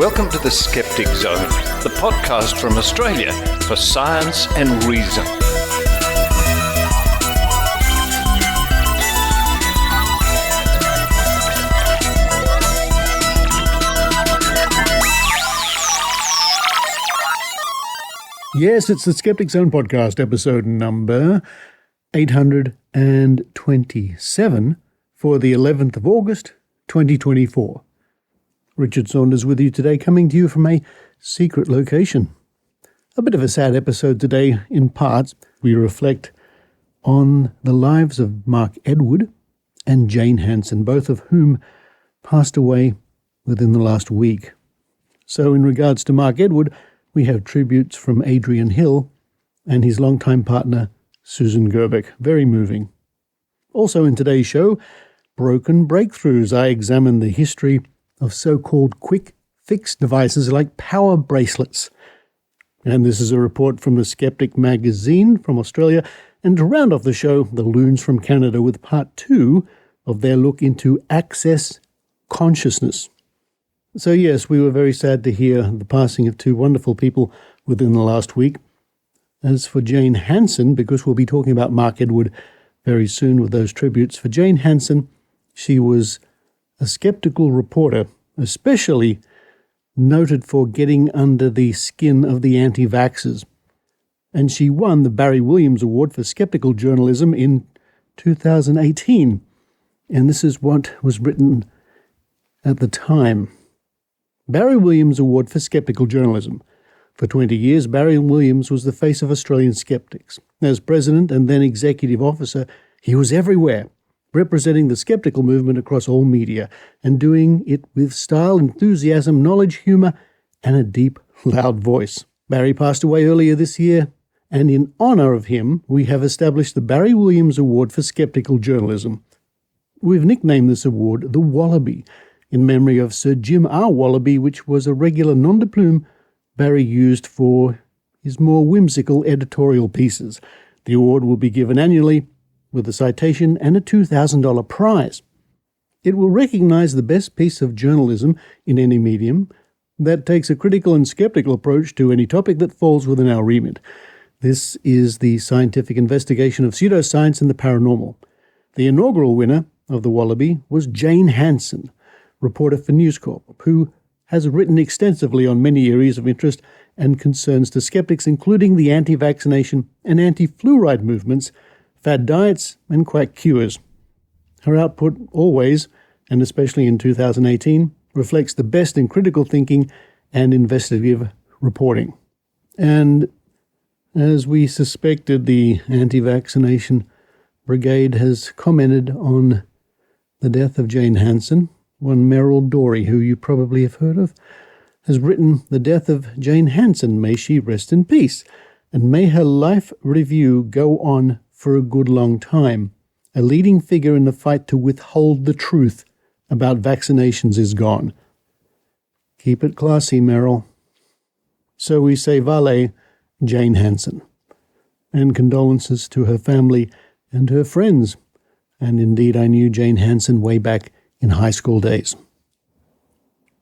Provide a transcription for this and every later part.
Welcome to the Skeptic Zone, the podcast from Australia for science and reason. Yes, it's the Skeptic Zone podcast, episode number 827 for the 11th of August, 2024. Richard Saunders with you today, coming to you from a secret location. A bit of a sad episode today. In parts, we reflect on the lives of Mark Edward and Jane Hansen, both of whom passed away within the last week. So in regards to Mark Edward, we have tributes from Adrienne Hill and his longtime partner, Susan Gerbic. Very moving. Also in today's show, Broken Breakthroughs. I examine the history of so-called quick fix devices like power bracelets. And this is a report from the Skeptic magazine from Australia. And to round off the show, the Loons from Canada with part 2 of their look into access consciousness. So yes, we were very sad to hear the passing of two wonderful people within the last week. As for Jane Hansen, because we'll be talking about Mark Edward very soon with those tributes, for Jane Hansen, she was a skeptical reporter, especially noted for getting under the skin of the anti-vaxxers. And she won the Barry Williams Award for Skeptical Journalism in 2018. And this is what was written at the time. Barry Williams Award for Skeptical Journalism. For 20 years, Barry Williams was the face of Australian skeptics. As president and then executive officer, he was everywhere, representing the skeptical movement across all media, and doing it with style, enthusiasm, knowledge, humour, and a deep, loud voice. Barry passed away earlier this year, and in honour of him, we have established the Barry Williams Award for Skeptical Journalism. We've nicknamed this award the Wallaby, in memory of Sir Jim R. Wallaby, which was a regular nom de plume Barry used for his more whimsical editorial pieces. The award will be given annually with a citation and a $2,000 prize. It will recognise the best piece of journalism in any medium that takes a critical and skeptical approach to any topic that falls within our remit. This is the scientific investigation of pseudoscience and the paranormal. The inaugural winner of the Wallaby was Jane Hansen, reporter for News Corp, who has written extensively on many areas of interest and concerns to skeptics, including the anti-vaccination and anti-fluoride movements, fad diets, and quack cures. Her output always, and especially in 2018, reflects the best in critical thinking and investigative reporting. And as we suspected, the anti-vaccination brigade has commented on the death of Jane Hansen. One Merrill Dory, who you probably have heard of, has written, "The death of Jane Hansen, may she rest in peace, and may her life review go on for a good long time. A leading figure in the fight to withhold the truth about vaccinations is gone." Keep it classy, Merrill. So we say Vale, Jane Hansen, and condolences to her family and her friends. And indeed, I knew Jane Hansen way back in high school days.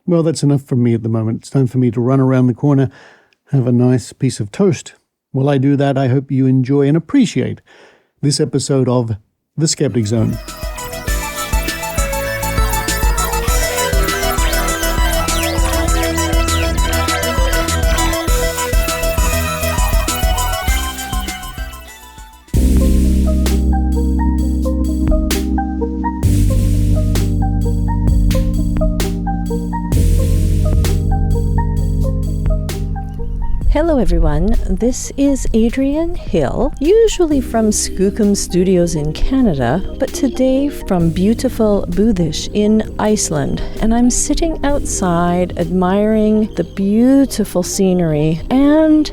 Well, that's enough from me at the moment. It's time for me to run around the corner, have a nice piece of toast. While I do that, I hope you enjoy and appreciate this episode of The Skeptic Zone. Hello everyone, this is Adrienne Hill, usually from Skookum Studios in Canada, but today from beautiful Budish in Iceland, and I'm sitting outside admiring the beautiful scenery and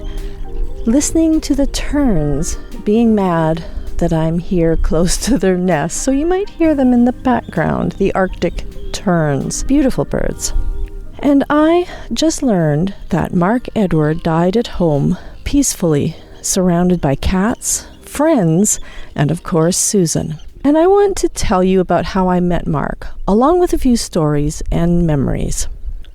listening to the terns being mad that I'm here close to their nests, so you might hear them in the background, the Arctic terns, beautiful birds. And I just learned that Mark Edward died at home, peacefully, surrounded by cats, friends, and of course Susan. And I want to tell you about how I met Mark, along with a few stories and memories.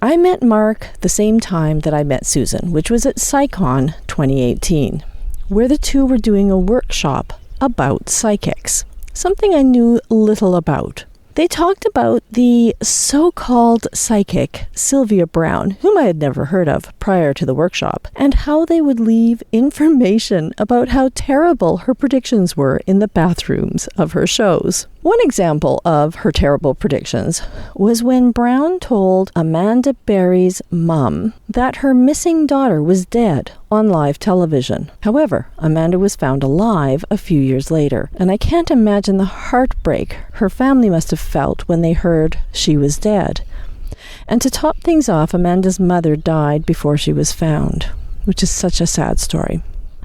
I met Mark the same time that I met Susan, which was at PsyCon 2018, where the two were doing a workshop about psychics, something I knew little about. They talked about the so-called psychic Sylvia Brown, whom I had never heard of prior to the workshop, and how they would leave information about how terrible her predictions were in the bathrooms of her shows. One example of her terrible predictions was when Brown told Amanda Berry's mum that her missing daughter was dead on live television. However, Amanda was found alive a few years later, and I can't imagine the heartbreak her family must have felt when they heard she was dead. And to top things off, Amanda's mother died before she was found, which is such a sad story.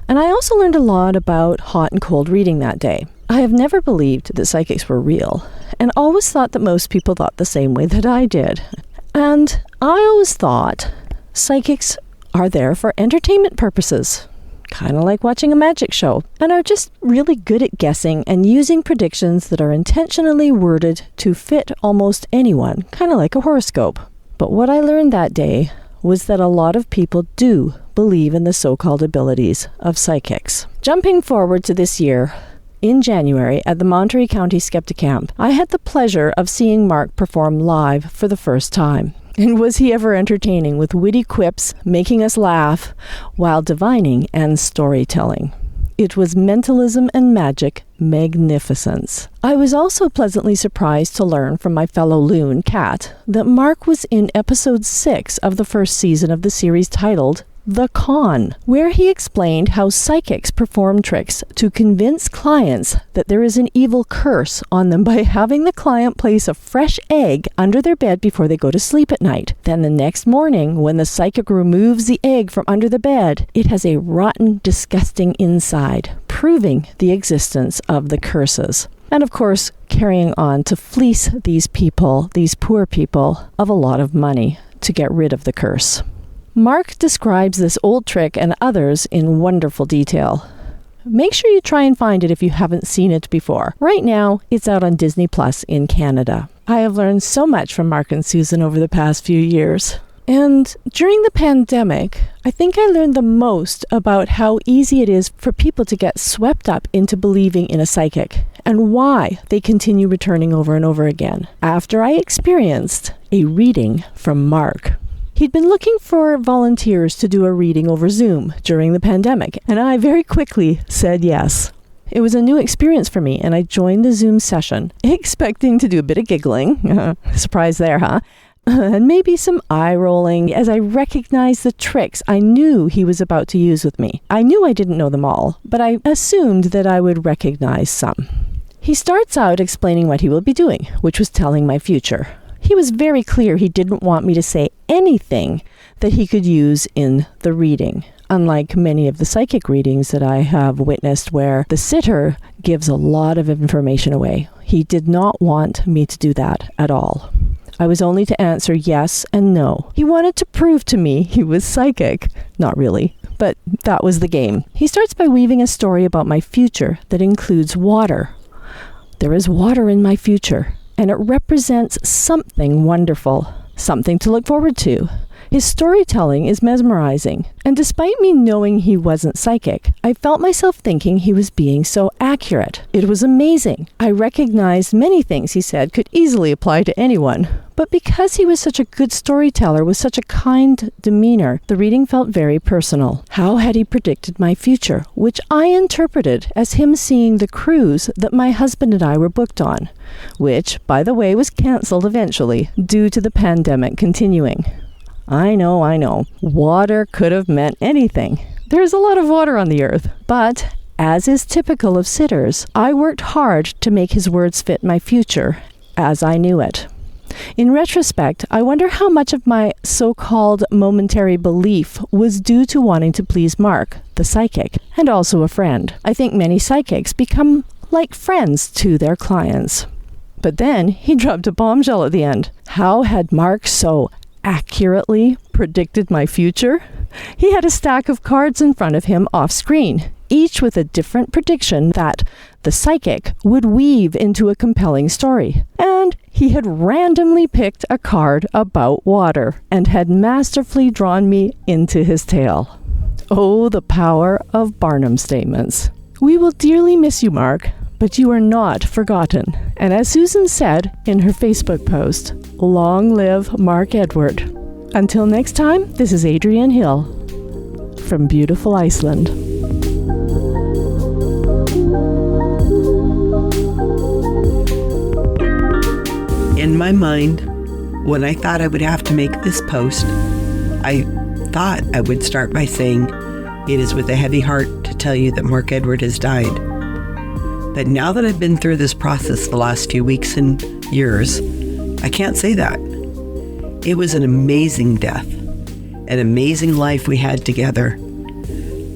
And I also learned a lot about hot and cold reading that day. I have never believed that psychics were real, and always thought that most people thought the same way that I did. And I always thought psychics are there for entertainment purposes, kind of like watching a magic show, and are just really good at guessing and using predictions that are intentionally worded to fit almost anyone, kind of like a horoscope. But what I learned that day was that a lot of people do believe in the so-called abilities of psychics. Jumping forward to this year, in January at the Monterey County Skeptic Camp, I had the pleasure of seeing Mark perform live for the first time. And was he ever entertaining with witty quips, making us laugh, while divining and storytelling. It was mentalism and magic magnificence. I was also pleasantly surprised to learn from my fellow loon, Kat, that Mark was in episode 6 of the first season of the series titled The Con, where he explained how psychics perform tricks to convince clients that there is an evil curse on them by having the client place a fresh egg under their bed before they go to sleep at night. Then the next morning, when the psychic removes the egg from under the bed, it has a rotten, disgusting inside, proving the existence of the curses. And of course, carrying on to fleece these people, these poor people, of a lot of money to get rid of the curse. Mark describes this old trick and others in wonderful detail. Make sure you try and find it if you haven't seen it before. Right now, it's out on Disney Plus in Canada. I have learned so much from Mark and Susan over the past few years. And during the pandemic, I think I learned the most about how easy it is for people to get swept up into believing in a psychic and why they continue returning over and over again after I experienced a reading from Mark. He'd been looking for volunteers to do a reading over Zoom during the pandemic, and I very quickly said yes. It was a new experience for me, and I joined the Zoom session, expecting to do a bit of giggling. Surprise there, huh? And maybe some eye rolling as I recognized the tricks I knew he was about to use with me. I knew I didn't know them all, but I assumed that I would recognize some. He starts out explaining what he will be doing, which was telling my future. He was very clear he didn't want me to say anything that he could use in the reading, unlike many of the psychic readings that I have witnessed where the sitter gives a lot of information away. He did not want me to do that at all. I was only to answer yes and no. He wanted to prove to me he was psychic. Not really, but that was the game. He starts by weaving a story about my future that includes water. There is water in my future, and it represents something wonderful, something to look forward to. His storytelling is mesmerizing, and despite me knowing he wasn't psychic, I felt myself thinking he was being so accurate. It was amazing. I recognized many things he said could easily apply to anyone, but because he was such a good storyteller with such a kind demeanor, the reading felt very personal. How had he predicted my future, which I interpreted as him seeing the cruise that my husband and I were booked on, which, by the way, was canceled eventually due to the pandemic continuing. I know. Water could have meant anything. There's a lot of water on the earth. But, as is typical of sitters, I worked hard to make his words fit my future as I knew it. In retrospect, I wonder how much of my so-called momentary belief was due to wanting to please Mark, the psychic, and also a friend. I think many psychics become like friends to their clients. But then he dropped a bombshell at the end. How had Mark so accurately predicted my future? He had a stack of cards in front of him off screen, each with a different prediction that the psychic would weave into a compelling story. And he had randomly picked a card about water and had masterfully drawn me into his tale. Oh, the power of Barnum statements. We will dearly miss you, Mark, but you are not forgotten. And as Susan said in her Facebook post, long live Mark Edward. Until next time, this is Adrienne Hill from beautiful Iceland. In my mind, when I thought I would have to make this post, I thought I would start by saying, it is with a heavy heart to tell you that Mark Edward has died. But now that I've been through this process the last few weeks and years, I can't say that. It was an amazing death, an amazing life we had together.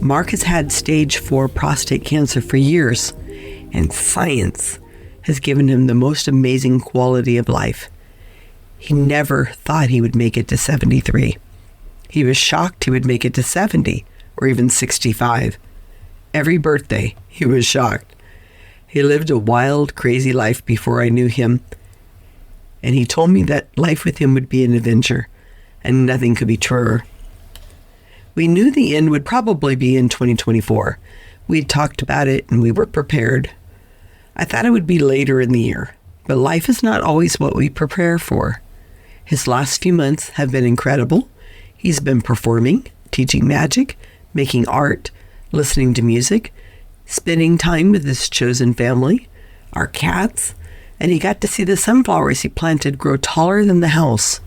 Mark has had stage 4 prostate cancer for years, and science has given him the most amazing quality of life. He never thought he would make it to 73. He was shocked he would make it to 70 or even 65. Every birthday, he was shocked. He lived a wild, crazy life before I knew him, and he told me that life with him would be an adventure, and nothing could be truer. We knew the end would probably be in 2024. We had talked about it, and we were prepared. I thought it would be later in the year, but life is not always what we prepare for. His last few months have been incredible. He's been performing, teaching magic, making art, listening to music, spending time with his chosen family, our cats, and he got to see the sunflowers he planted grow taller than the house.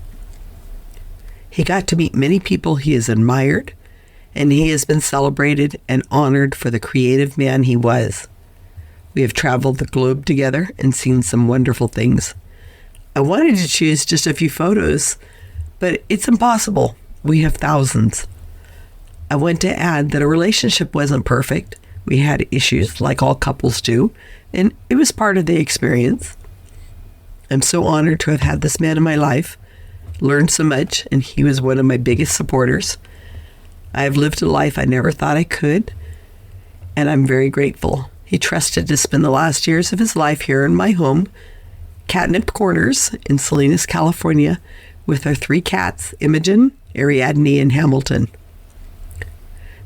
He got to meet many people he has admired, and he has been celebrated and honored for the creative man he was. We have traveled the globe together and seen some wonderful things. I wanted to choose just a few photos, but it's impossible. We have thousands. I want to add that a relationship wasn't perfect. We had issues like all couples do, and it was part of the experience. I'm so honored to have had this man in my life, learned so much, and he was one of my biggest supporters. I have lived a life I never thought I could, and I'm very grateful. He trusted to spend the last years of his life here in my home, Catnip Corners in Salinas, California, with our 3 cats, Imogen, Ariadne, and Hamilton.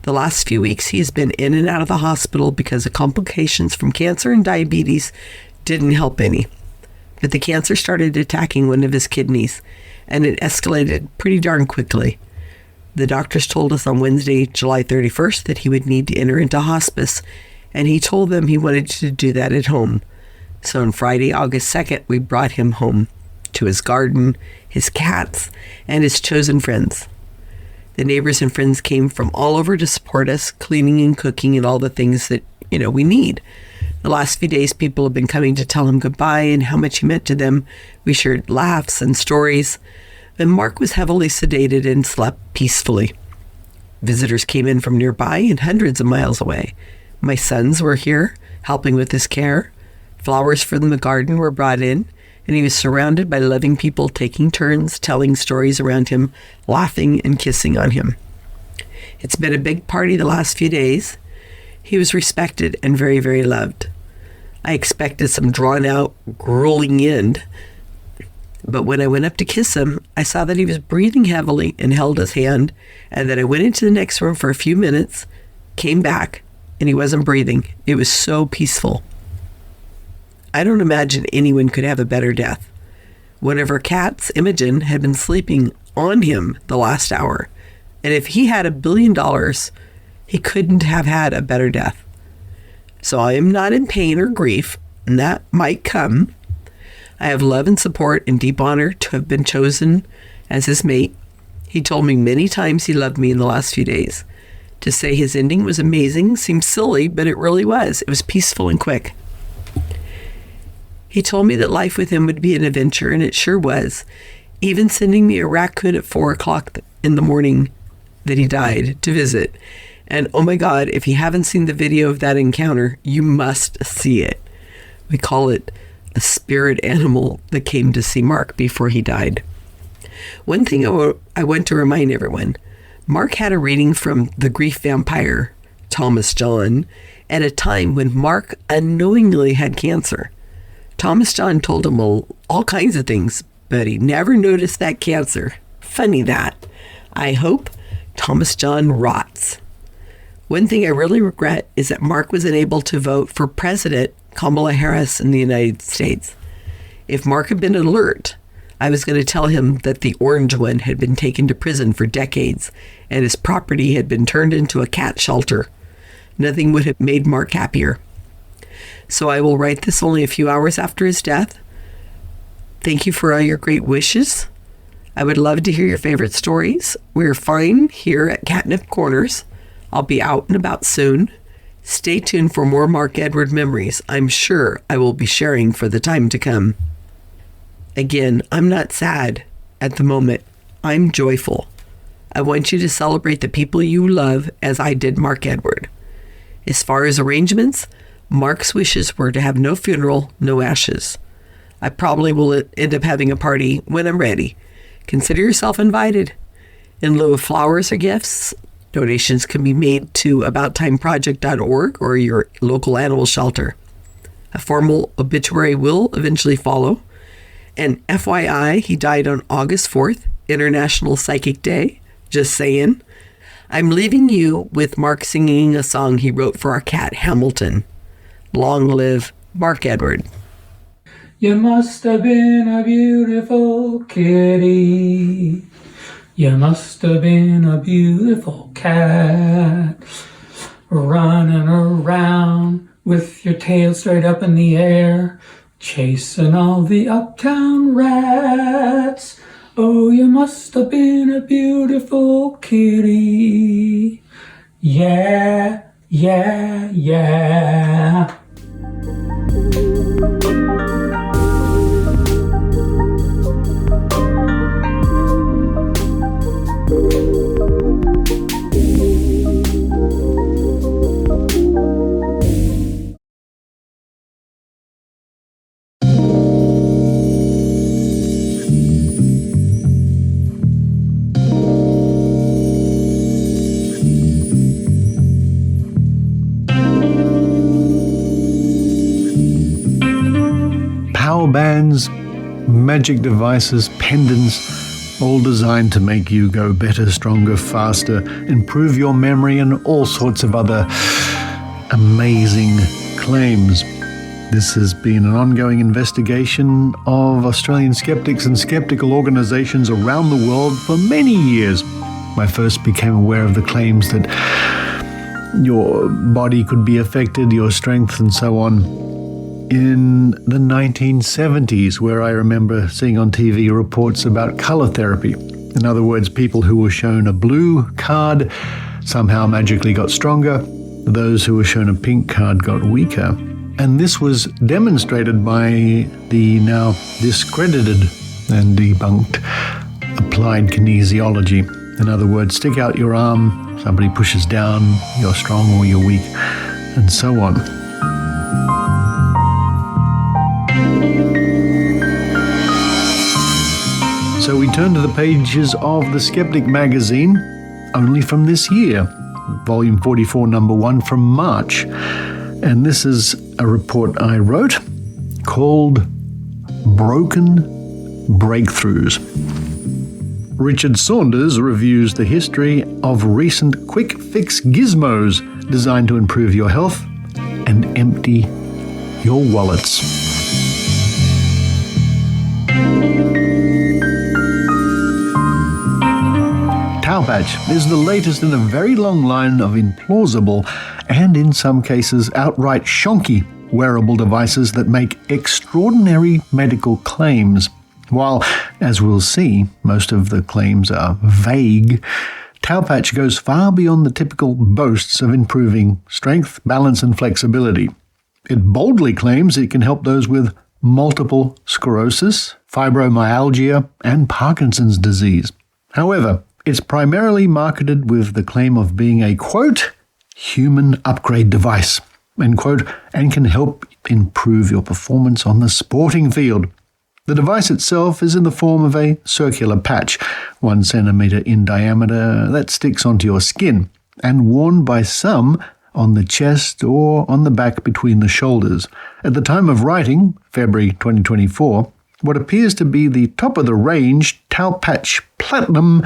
The last few weeks, he has been in and out of the hospital because the complications from cancer and diabetes didn't help any. But the cancer started attacking one of his kidneys, and it escalated pretty darn quickly. The doctors told us on Wednesday, July 31st, that he would need to enter into hospice, and he told them he wanted to do that at home. So on Friday, August 2nd, we brought him home to his garden, his cats, and his chosen friends. The neighbors and friends came from all over to support us, cleaning and cooking and all the things that, we need. The last few days, people have been coming to tell him goodbye and how much he meant to them. We shared laughs and stories. And Mark was heavily sedated and slept peacefully. Visitors came in from nearby and hundreds of miles away. My sons were here, helping with his care. Flowers from the garden were brought in, and he was surrounded by loving people taking turns, telling stories around him, laughing and kissing on him. It's been a big party the last few days. He was respected and very, very loved. I expected some drawn-out, grueling end, but when I went up to kiss him, I saw that he was breathing heavily and held his hand, and then I went into the next room for a few minutes, came back, and he wasn't breathing. It was so peaceful. I don't imagine anyone could have a better death. One of our cats, Imogen, had been sleeping on him the last hour, and if he had $1 billion, he couldn't have had a better death. So I am not in pain or grief, and that might come. I have love and support and deep honor to have been chosen as his mate. He told me many times he loved me in the last few days. To say his ending was amazing seems silly, but it really was. It was peaceful and quick. He told me that life with him would be an adventure, and it sure was. Even sending me a raccoon at 4 o'clock in the morning that he died to visit. And oh my God, if you haven't seen the video of that encounter, you must see it. We call it a spirit animal that came to see Mark before he died. One thing I want to remind everyone, Mark had a reading from the grief vampire, Thomas John, at a time when Mark unknowingly had cancer. Thomas John told him all kinds of things, but he never noticed that cancer. Funny that. I hope Thomas John rots. One thing I really regret is that Mark was unable to vote for President Kamala Harris in the United States. If Mark had been alert, I was going to tell him that the orange one had been taken to prison for decades and his property had been turned into a cat shelter. Nothing would have made Mark happier. So I will write this only a few hours after his death. Thank you for all your great wishes. I would love to hear your favorite stories. We're fine here at Catnip Corners. I'll be out and about soon. Stay tuned for more Mark Edward memories. I'm sure I will be sharing for the time to come. Again, I'm not sad at the moment. I'm joyful. I want you to celebrate the people you love as I did Mark Edward. As far as arrangements, Mark's wishes were to have no funeral, no ashes. I probably will end up having a party when I'm ready. Consider yourself invited. In lieu of flowers or gifts, donations can be made to abouttimeproject.org or your local animal shelter. A formal obituary will eventually follow. And FYI, he died on August 4th, International Psychic Day. Just saying. I'm leaving you with Mark singing a song he wrote for our cat, Hamilton. Long live Mark Edward. You must have been a beautiful kitty. You must have been a beautiful cat. Running around with your tail straight up in the air, chasing all the uptown rats. Oh, you must have been a beautiful kitty. Yeah, yeah, yeah. Bands, magic devices, pendants, all designed to make you go better, stronger, faster, improve your memory, and all sorts of other amazing claims. This has been an ongoing investigation of Australian skeptics and skeptical organisations around the world for many years. I first became aware of the claims that your body could be affected, your strength, and so on, in the 1970s, where I remember seeing on TV reports about colour therapy. In other words, people who were shown a blue card somehow magically got stronger. Those who were shown a pink card got weaker. And this was demonstrated by the now discredited and debunked applied kinesiology. In other words, stick out your arm, somebody pushes down, you're strong or you're weak, and so on. So we turn to the pages of the Skeptic magazine, only from this year, volume 44, number 1 from March. And this is a report I wrote called Broken Breakthroughs. Richard Saunders reviews the history of recent quick fix gizmos designed to improve your health and empty your wallets. Cowpatch is the latest in a very long line of implausible and, in some cases, outright shonky wearable devices that make extraordinary medical claims. While, as we'll see, most of the claims are vague, Cowpatch goes far beyond the typical boasts of improving strength, balance, and flexibility. It boldly claims it can help those with multiple sclerosis, fibromyalgia, and Parkinson's disease. However, it's primarily marketed with the claim of being a, quote, human upgrade device, end quote, and can help improve your performance on the sporting field. The device itself is in the form of a circular patch, 1 centimeter in diameter, that sticks onto your skin and worn by some on the chest or on the back between the shoulders. At the time of writing, February 2024, what appears to be the top of the range Tau Patch Platinum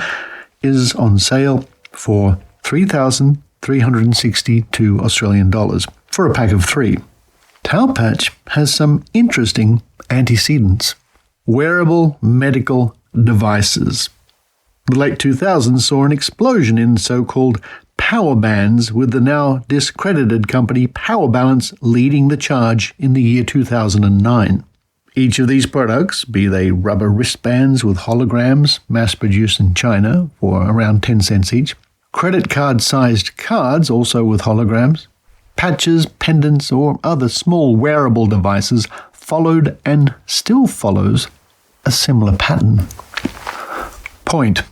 is on sale for $3,362 Australian dollars for a pack of 3. Tau Patch has some interesting antecedents. Wearable medical devices. The late 2000s saw an explosion in so-called power bands, with the now discredited company Power Balance leading the charge in the year 2009. Each of these products, be they rubber wristbands with holograms mass-produced in China for around 10 cents each, credit card-sized cards also with holograms, patches, pendants, or other small wearable devices, followed and still follows a similar pattern. Point.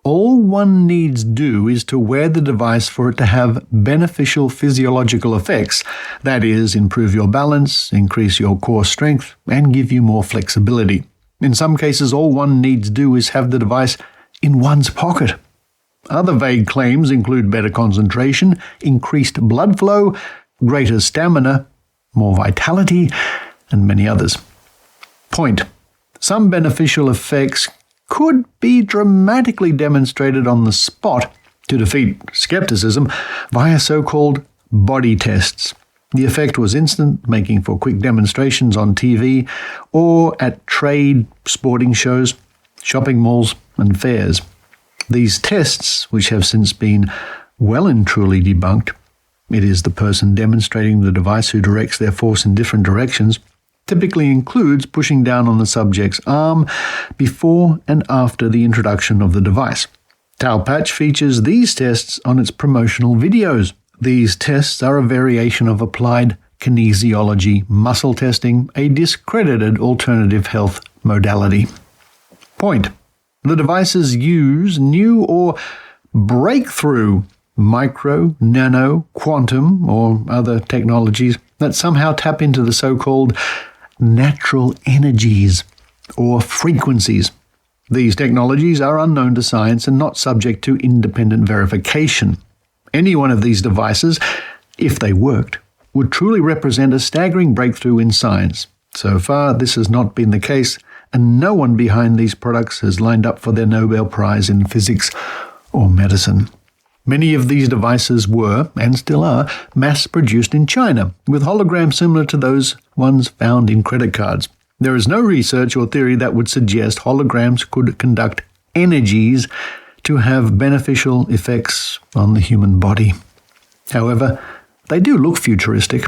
All one needs do is to wear the device for it to have beneficial physiological effects, that is, improve your balance, increase your core strength, and give you more flexibility. In some cases, all one needs do is have the device in one's pocket. Other vague claims include better concentration, increased blood flow, greater stamina, more vitality, and many others. Point. Some beneficial effects could be dramatically demonstrated on the spot to defeat skepticism via so-called body tests. The effect was instant, making for quick demonstrations on TV or at trade, sporting shows, shopping malls, and fairs. These tests, which have since been well and truly debunked, it is the person demonstrating the device who directs their force in different directions, typically includes pushing down on the subject's arm before and after the introduction of the device. Tau Patch features these tests on its promotional videos. These tests are a variation of applied kinesiology muscle testing, a discredited alternative health modality. Point. The devices use new or breakthrough micro, nano, quantum, or other technologies that somehow tap into the so-called natural energies or frequencies. These technologies are unknown to science and not subject to independent verification. Any one of these devices, if they worked, would truly represent a staggering breakthrough in science. So far, this has not been the case, and no one behind these products has lined up for their Nobel Prize in physics or medicine. Many of these devices were, and still are, mass-produced in China, with holograms similar to those ones found in credit cards. There is no research or theory that would suggest holograms could conduct energies to have beneficial effects on the human body. However, they do look futuristic.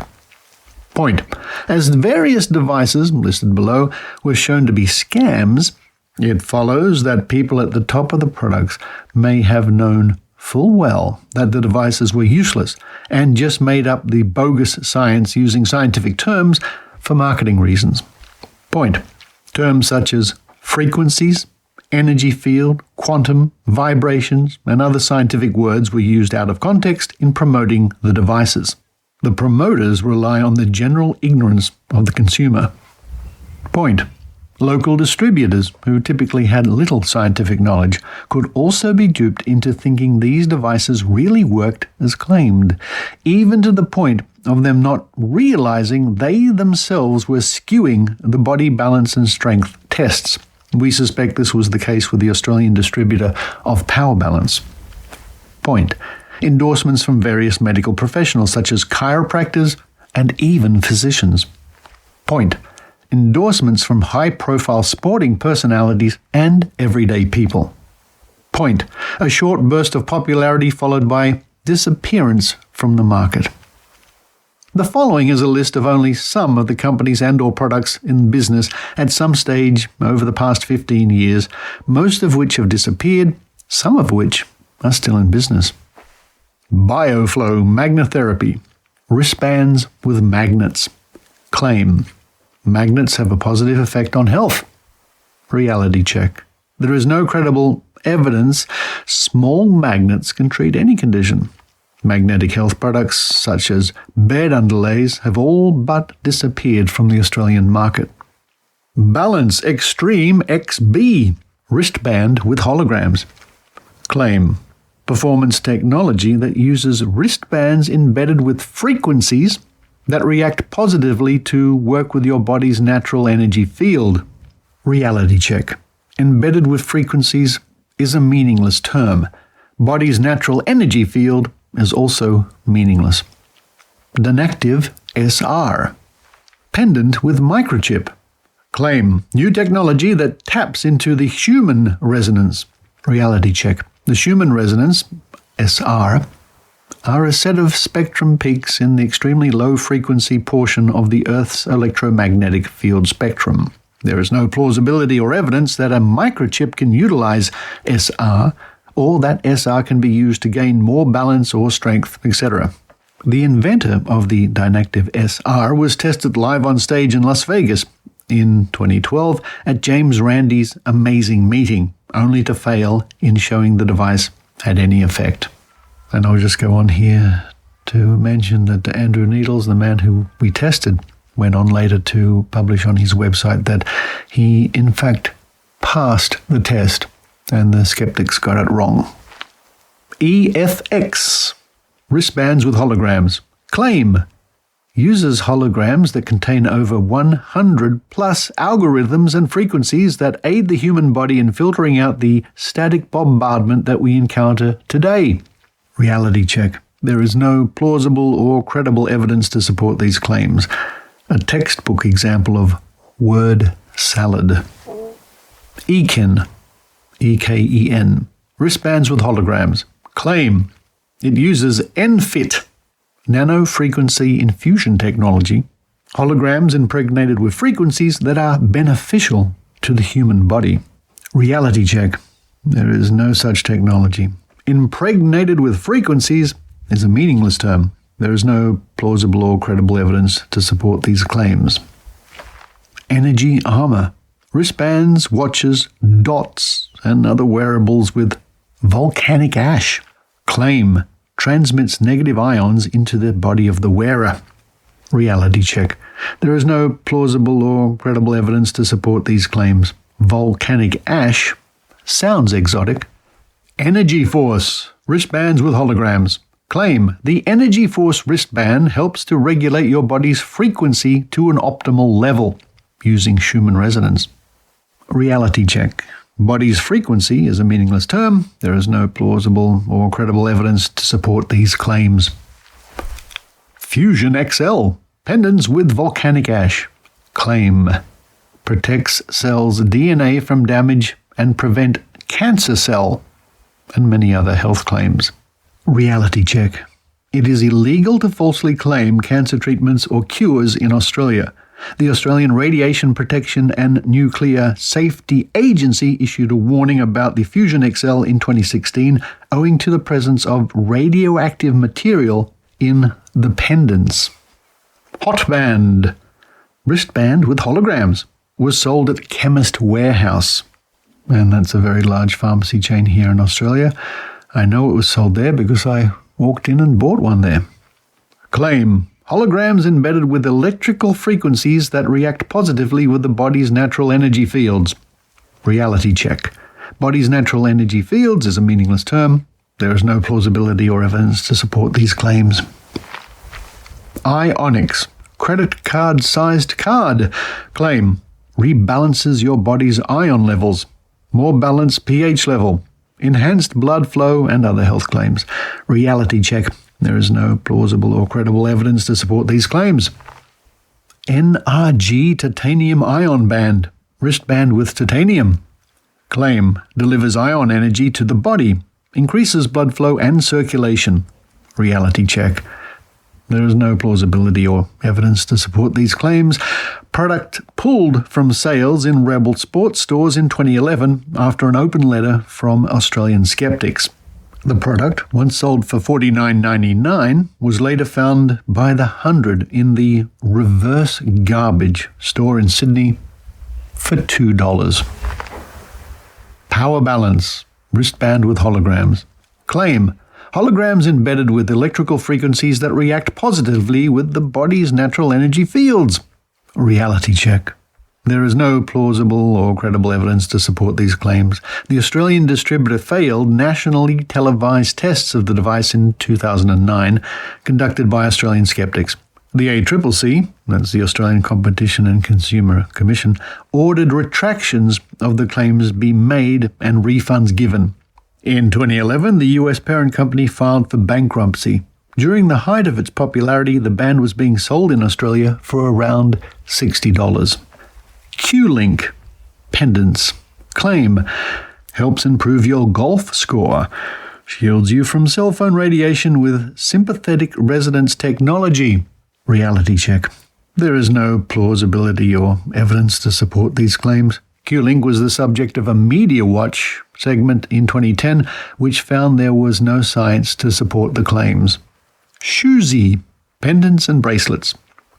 Point. As various devices listed below were shown to be scams, it follows that people at the top of the products may have known full well that the devices were useless and just made up the bogus science using scientific terms for marketing reasons. Point. Terms such as frequencies, energy field, quantum, vibrations, and other scientific words were used out of context in promoting the devices. The promoters rely on the general ignorance of the consumer. Point. Local distributors, who typically had little scientific knowledge, could also be duped into thinking these devices really worked as claimed, even to the point of them not realizing they themselves were skewing the body balance and strength tests. We suspect this was the case with the Australian distributor of Power Balance. Point. Endorsements from various medical professionals such as chiropractors and even physicians. Point. Endorsements from high-profile sporting personalities and everyday people. Point. A short burst of popularity followed by disappearance from the market. The following is a list of only some of the companies and/or products in business at some stage over the past 15 years, most of which have disappeared, some of which are still in business. BioFlow Magnetherapy. Wristbands with magnets. Claim. Magnets have a positive effect on health. Reality check. There is no credible evidence small magnets can treat any condition. Magnetic health products such as bed underlays have all but disappeared from the Australian market. Balance Extreme XB, wristband with holograms. Claim, performance technology that uses wristbands embedded with frequencies that react positively to work with your body's natural energy field. Reality check. Embedded with frequencies is a meaningless term. Body's natural energy field is also meaningless. Denactive SR. Pendant with microchip. Claim, new technology that taps into the Schumann resonance. Reality check. The Schumann resonance, SR, are a set of spectrum peaks in the extremely low frequency portion of the Earth's electromagnetic field spectrum. There is no plausibility or evidence that a microchip can utilize SR, or that SR can be used to gain more balance or strength, etc. The inventor of the Denactive SR was tested live on stage in Las Vegas in 2012 at James Randi's Amazing Meeting, only to fail in showing the device had any effect. And I'll just go on here to mention that Andrew Needles, the man who we tested, went on later to publish on his website that he, in fact, passed the test and the skeptics got it wrong. EFX, wristbands with holograms. Claim, uses holograms that contain over 100 plus algorithms and frequencies that aid the human body in filtering out the static bombardment that we encounter today. Reality check. There is no plausible or credible evidence to support these claims. A textbook example of word salad. EKEN, EKEN, wristbands with holograms. Claim, it uses NFIT, nano-frequency infusion technology, holograms impregnated with frequencies that are beneficial to the human body. Reality check. There is no such technology. Impregnated with frequencies is a meaningless term. There is no plausible or credible evidence to support these claims. Energy armor, wristbands, watches, dots, and other wearables with volcanic ash. Claim, transmits negative ions into the body of the wearer. Reality check. There is no plausible or credible evidence to support these claims. Volcanic ash sounds exotic. Energy Force, wristbands with holograms. Claim, the Energy Force wristband helps to regulate your body's frequency to an optimal level using Schumann resonance. Reality check. Body's frequency is a meaningless term. There is no plausible or credible evidence to support these claims. Fusion XL, pendants with volcanic ash. Claim, protects cells' DNA from damage and prevent cancer cell, and many other health claims. Reality check. It is illegal to falsely claim cancer treatments or cures in Australia. The Australian Radiation Protection and Nuclear Safety Agency issued a warning about the Fusion XL in 2016 owing to the presence of radioactive material in the pendants. Hotband, wristband with holograms, was sold at Chemist Warehouse. And that's a very large pharmacy chain here in Australia. I know it was sold there because I walked in and bought one there. Claim, holograms embedded with electrical frequencies that react positively with the body's natural energy fields. Reality check. Body's natural energy fields is a meaningless term. There is no plausibility or evidence to support these claims. Ionics, credit card-sized card. Claim, rebalances your body's ion levels. More balanced pH level. Enhanced blood flow and other health claims. Reality check. There is no plausible or credible evidence to support these claims. NRG titanium ion band, wristband with titanium. Claim, delivers ion energy to the body, increases blood flow and circulation. Reality check. There is no plausibility or evidence to support these claims. Product pulled from sales in Rebel sports stores in 2011 after an open letter from Australian skeptics. The product, once sold for $49.99, was later found by the 100 in the Reverse Garbage store in Sydney for $2. Power Balance, wristband with holograms. Claim, holograms embedded with electrical frequencies that react positively with the body's natural energy fields. Reality check. There is no plausible or credible evidence to support these claims. The Australian distributor failed nationally televised tests of the device in 2009, conducted by Australian skeptics. The ACCC, that's the Australian Competition and Consumer Commission, ordered retractions of the claims be made and refunds given. In 2011, the US parent company filed for bankruptcy. During the height of its popularity, the band was being sold in Australia for around $60. Q-Link pendants claim helps improve your golf score, shields you from cell phone radiation with sympathetic resonance technology. Reality check. There is no plausibility or evidence to support these claims. Q-Link was the subject of a Media Watch segment in 2010, which found there was no science to support the claims. Shoesy pendants and bracelets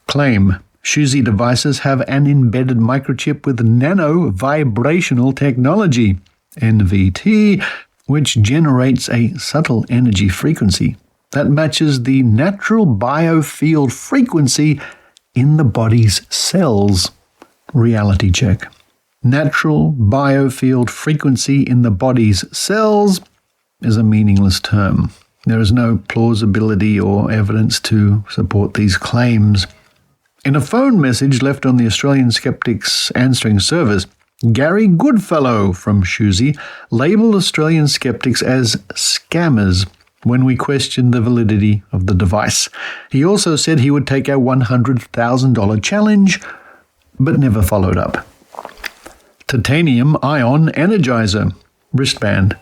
claim Shoesy devices have an embedded microchip with nano vibrational technology, NVT, which generates a subtle energy frequency that matches the natural biofield frequency in the body's cells. Reality check. Natural biofield frequency in the body's cells is a meaningless term. There is no plausibility or evidence to support these claims. In a phone message left on the Australian Skeptics answering service, Gary Goodfellow from Shoesy labelled Australian skeptics as scammers when we questioned the validity of the device. He also said he would take our $100,000 challenge, but never followed up. Titanium Ion Energizer wristband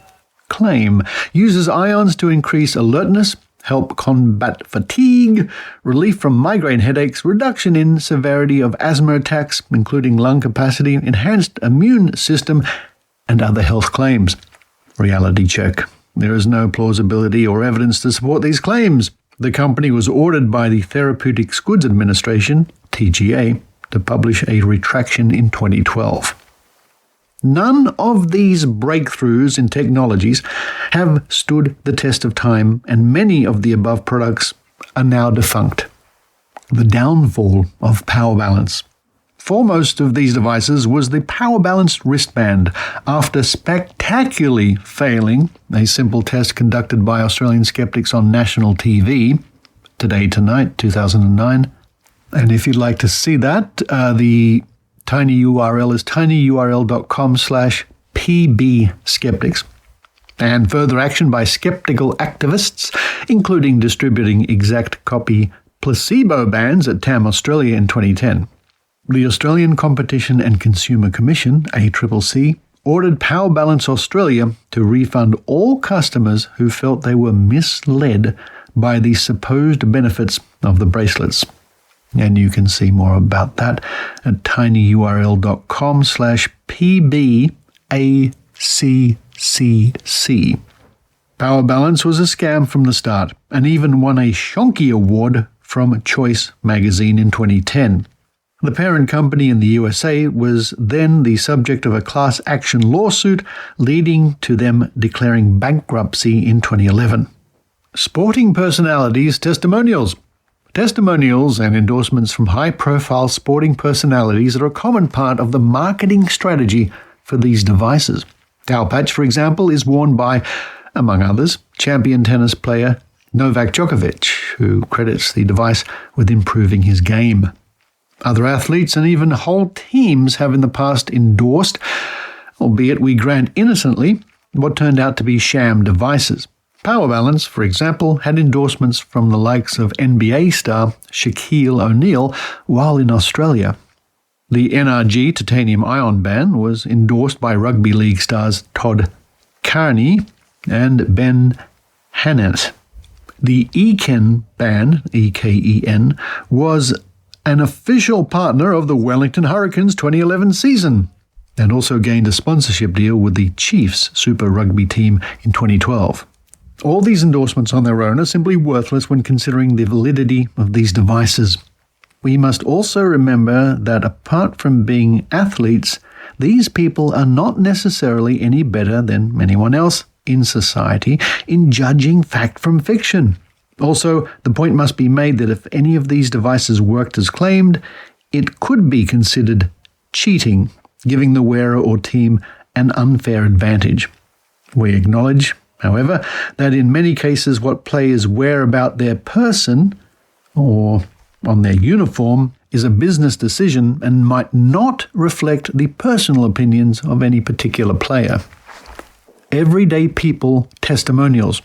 claim uses ions to increase alertness, help combat fatigue, relief from migraine headaches, reduction in severity of asthma attacks, including lung capacity, enhanced immune system, and other health claims. Reality check. There is no plausibility or evidence to support these claims. The company was ordered by the Therapeutics Goods Administration, TGA, to publish a retraction in 2012. None of these breakthroughs in technologies have stood the test of time, and many of the above products are now defunct. The downfall of power balance. Foremost of these devices was the power balanced wristband, after spectacularly failing a simple test conducted by Australian skeptics on national TV, Today Tonight, 2009. And if you'd like to see that, the tiny URL is tinyurl.com/pbskeptics. And further action by skeptical activists, including distributing exact copy placebo bands at TAM Australia in 2010. The Australian Competition and Consumer Commission, ACCC, ordered Power Balance Australia to refund all customers who felt they were misled by the supposed benefits of the bracelets. And you can see more about that at tinyurl.com/pbaccc. Power Balance was a scam from the start, and even won a Shonky Award from Choice magazine in 2010. The parent company in the USA was then the subject of a class action lawsuit, leading to them declaring bankruptcy in 2011. Sporting personalities' testimonials. Testimonials and endorsements from high-profile sporting personalities are a common part of the marketing strategy for these devices. Towel Patch, for example, is worn by, among others, champion tennis player Novak Djokovic, who credits the device with improving his game. Other athletes and even whole teams have in the past endorsed, albeit we grant innocently, what turned out to be sham devices. Power Balance, for example, had endorsements from the likes of NBA star Shaquille O'Neal while in Australia. The NRG Titanium Ion Band was endorsed by rugby league stars Todd Carney and Ben Hannett. The Eken Band, E-K-E-N, was an official partner of the Wellington Hurricanes 2011 season, and also gained a sponsorship deal with the Chiefs Super Rugby team in 2012. All these endorsements on their own are simply worthless when considering the validity of these devices. We must also remember that apart from being athletes, these people are not necessarily any better than anyone else in society in judging fact from fiction. Also, the point must be made that if any of these devices worked as claimed, it could be considered cheating, giving the wearer or team an unfair advantage. We acknowledge, however, that in many cases what players wear about their person or on their uniform is a business decision and might not reflect the personal opinions of any particular player. Everyday people testimonials.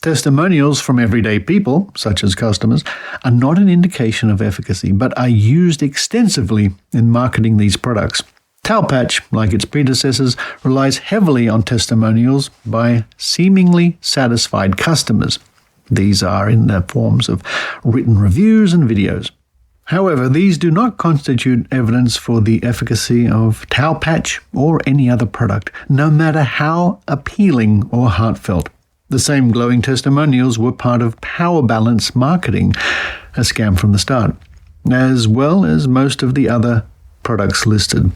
Testimonials from everyday people, such as customers, are not an indication of efficacy, but are used extensively in marketing these products. Talpatch, like its predecessors, relies heavily on testimonials by seemingly satisfied customers. These are in the forms of written reviews and videos. However, these do not constitute evidence for the efficacy of Talpatch or any other product, no matter how appealing or heartfelt. The same glowing testimonials were part of Power Balance marketing, a scam from the start, as well as most of the other products listed.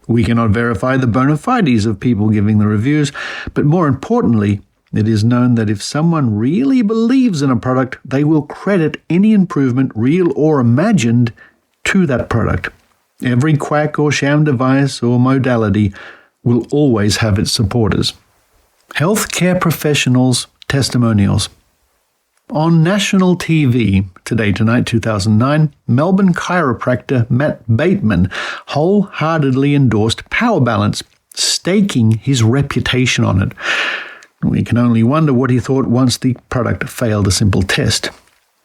We cannot verify the bona fides of people giving the reviews, but more importantly, it is known that if someone really believes in a product, they will credit any improvement, real or imagined, to that product. Every quack or sham device or modality will always have its supporters. Healthcare professionals' testimonials. On national TV, Today Tonight 2009, Melbourne chiropractor Matt Bateman wholeheartedly endorsed Power Balance, staking his reputation on it. We can only wonder what he thought once the product failed a simple test.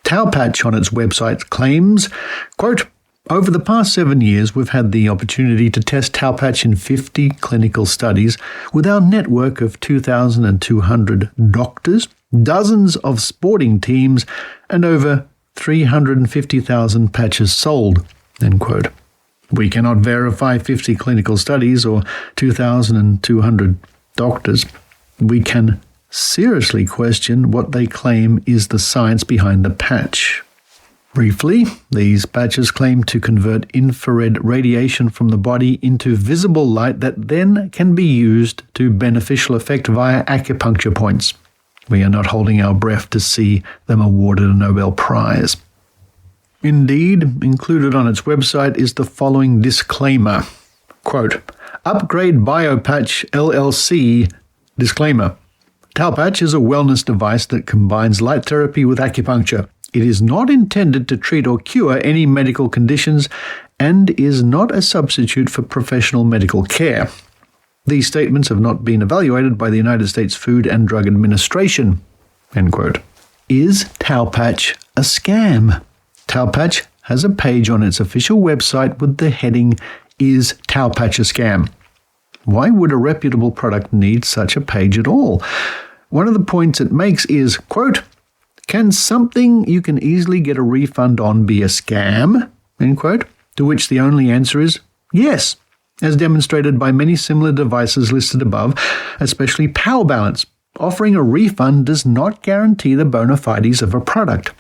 Talpatch on its website claims, quote, "Over the past 7 years, we've had the opportunity to test Talpatch in 50 clinical studies with our network of 2,200 doctors, dozens of sporting teams, and over 350,000 patches sold," end quote. We cannot verify 50 clinical studies or 2,200 doctors. We can seriously question what they claim is the science behind the patch. Briefly, these patches claim to convert infrared radiation from the body into visible light that then can be used to beneficial effect via acupuncture points. We are not holding our breath to see them awarded a Nobel Prize. Indeed, included on its website is the following disclaimer. Quote, "Upgrade Biopatch LLC disclaimer. Talpatch is a wellness device that combines light therapy with acupuncture. It is not intended to treat or cure any medical conditions and is not a substitute for professional medical care. These statements have not been evaluated by the United States Food and Drug Administration." End quote. Is Talpatch a scam? Talpatch has a page on its official website with the heading, "Is Talpatch a Scam?" Why would a reputable product need such a page at all? One of the points it makes is, quote, "Can something you can easily get a refund on be a scam?" End quote. To which the only answer is yes, as demonstrated by many similar devices listed above, especially Power Balance. Offering a refund does not guarantee the bona fides of a product.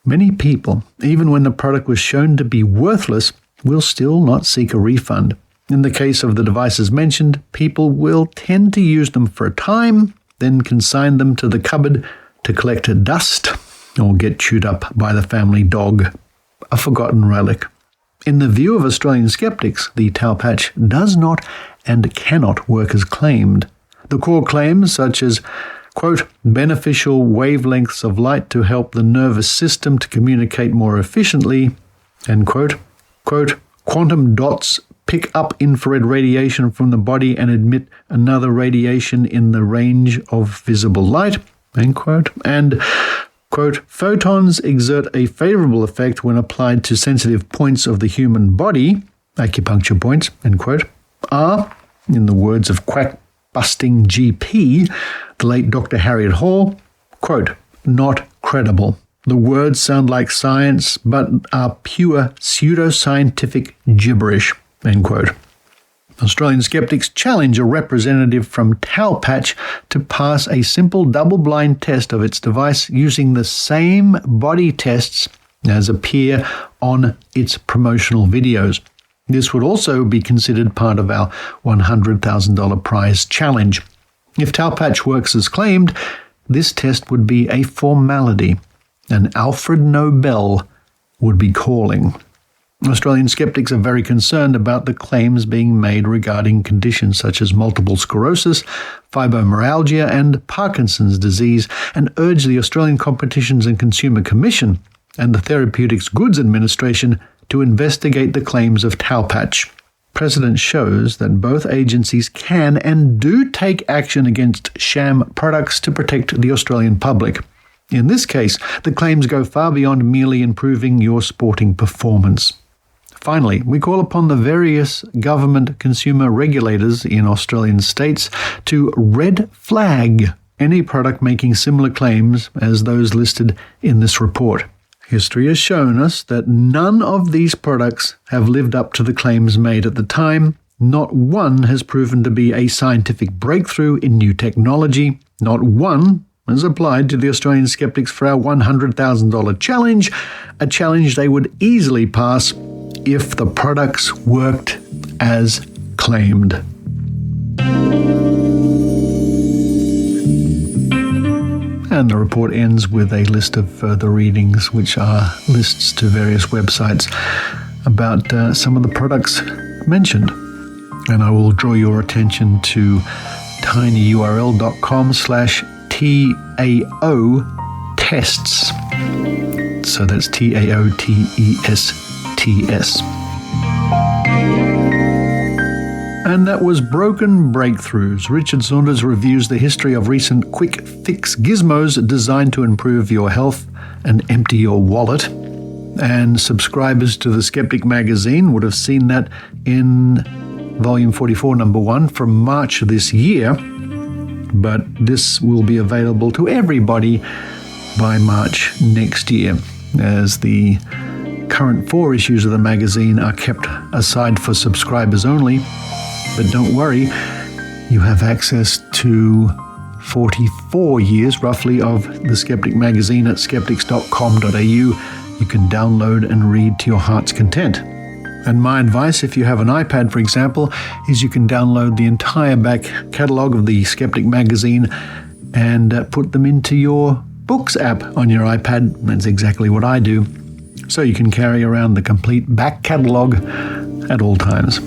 Many people, even when the product was shown to be worthless, will still not seek a refund. In the case of the devices mentioned, people will tend to use them for a time, then consign them to the cupboard to collect dust or get chewed up by the family dog, a forgotten relic. In the view of Australian skeptics, the Talpatch does not and cannot work as claimed. The core claims, such as, quote, "beneficial wavelengths of light to help the nervous system to communicate more efficiently," end quote, quote, "quantum dots pick up infrared radiation from the body and emit another radiation in the range of visible light," end quote, and, quote, "photons exert a favorable effect when applied to sensitive points of the human body," acupuncture points, end quote, are, in the words of quack-busting GP, the late Dr. Harriet Hall, quote, "not credible. The words sound like science, but are pure pseudoscientific gibberish," end quote. Australian skeptics challenge a representative from Talpatch to pass a simple double-blind test of its device using the same body tests as appear on its promotional videos. This would also be considered part of our $100,000 prize challenge. If Talpatch works as claimed, this test would be a formality, and Alfred Nobel would be calling. Australian skeptics are very concerned about the claims being made regarding conditions such as multiple sclerosis, fibromyalgia, and Parkinson's disease, and urge the Australian Competitions and Consumer Commission and the Therapeutics Goods Administration to investigate the claims of Towpatch. Precedent shows that both agencies can and do take action against sham products to protect the Australian public. In this case, the claims go far beyond merely improving your sporting performance. Finally, we call upon the various government consumer regulators in Australian states to red flag any product making similar claims as those listed in this report. History has shown us that none of these products have lived up to the claims made at the time. Not one has proven to be a scientific breakthrough in new technology. Not one has applied to the Australian skeptics for our $100,000 challenge, a challenge they would easily pass if the products worked as claimed. And the report ends with a list of further readings, which are lists to various websites about some of the products mentioned. And I will draw your attention to tinyurl.com/TAO tests. So that's TAOTESTS. And that was Broken Breakthroughs. Richard Saunders reviews the history of recent quick fix gizmos designed to improve your health and empty your wallet. And subscribers to the Skeptic magazine would have seen that in Volume 44, Number 1, from March this year. But this will be available to everybody by March next year, as the current 4 issues of the magazine are kept aside for subscribers only. But don't worry, you have access to 44 years, roughly, of the Skeptic magazine at skeptics.com.au. You can download and read to your heart's content. And my advice, if you have an iPad, for example, is you can download the entire back catalogue of the Skeptic magazine and put them into your Books app on your iPad. That's exactly what I do. So you can carry around the complete back catalogue at all times.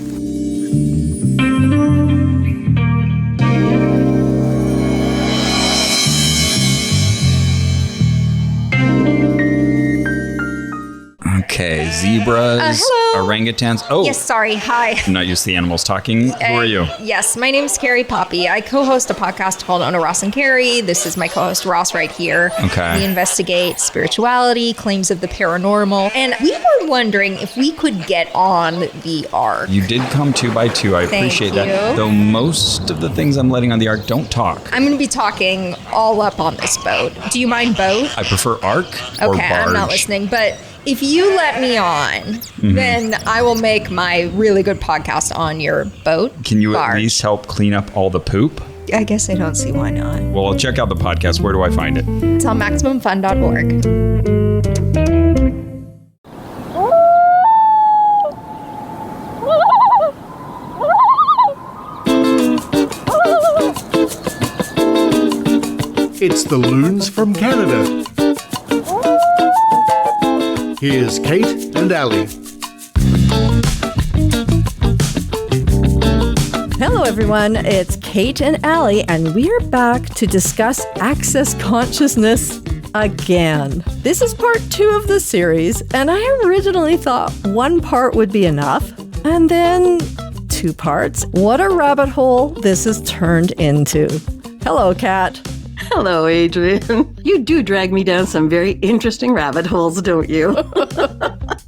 Okay, zebras, hello. orangutans. Oh, Yes, sorry. Hi. I'm not used to the animals talking. Who are you? Yes, my name's Carrie Poppy. I co-host a podcast called Ona Ross and Carrie. This is my co-host Ross right here. Okay. We investigate spirituality, claims of the paranormal, and we were wondering if we could get on the Ark. You did come 2 by 2. I appreciate that. you. Though most of the things I'm letting on the ark don't talk. I'm going to be talking all up on this boat. Do you mind boat? I prefer ark or Okay, barge. I'm not listening, but if you let me on, then I will make my really good podcast on your boat. Can you barge. at least help clean up all the poop? I guess I don't see why not. Well, I'll check out the podcast. Where do I find it? It's on MaximumFun.org. It's the Loons from Canada. Here's Kate and Allie. Hello, everyone. It's Kate and Allie, and we're back to discuss access consciousness again. This is part 2 of the series, and I originally thought 1 part would be enough, and then 2 parts. What a rabbit hole this has turned into. Hello, Kat. Hello, Adrienne. You do drag me down some very interesting rabbit holes, don't you?